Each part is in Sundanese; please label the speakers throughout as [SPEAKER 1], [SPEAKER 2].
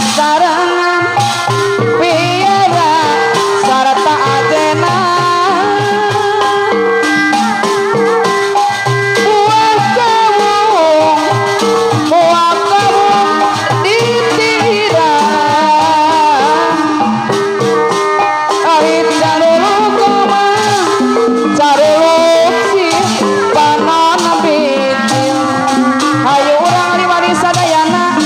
[SPEAKER 1] sasarangan piara sarta adena buah kawung ditirang ahit carulu koma carulu si panon bidil hayu urang liwani sadayana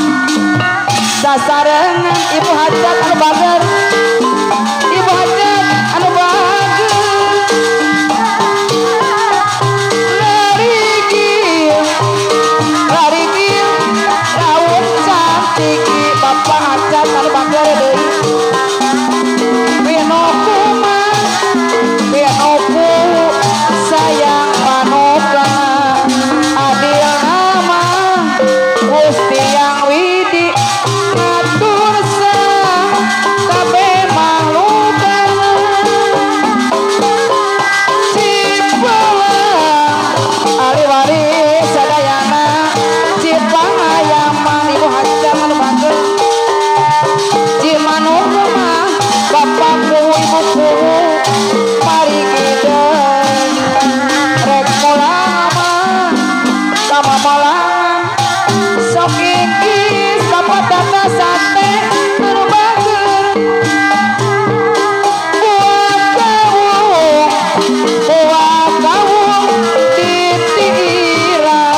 [SPEAKER 1] sasarangan ibu hajat anu bager ibu hajat anu bager larigil daun cantik bapak hajat anu bager deui pinoku mah pinoku sayang manukana adil nama Gusti yang widi ngatur sa kabeh makhlukana cipelang ali-wali sadayana cipangayaman ibu hajat anu bager cimanuk mah bapakku ibuku mari kideung rek mulang mah kamamalangan sok kikis kapatana sate anu bager buah kawung ditirang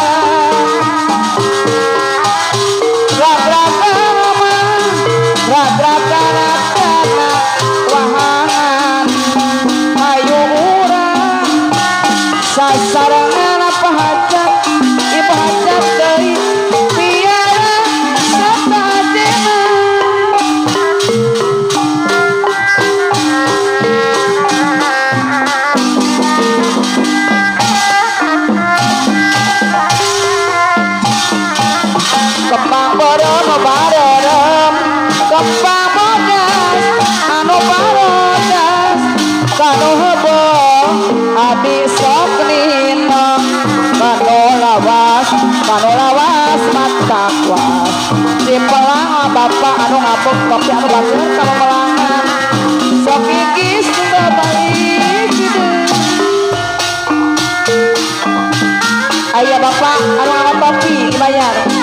[SPEAKER 1] ragragan mah ragragan dana wahangan hayu urang sasarangan apa hajat ibu hajat deui piara sarta adena kembang bodong barem kembang bodas anu barodas kanu heubeung adi sok nino kanu lawas mata kuas cipelang bapak anu ngapung kopi anu bager kamamalangan sok kikis teu balik kideung aya bapak anu ngapung kopi dibayar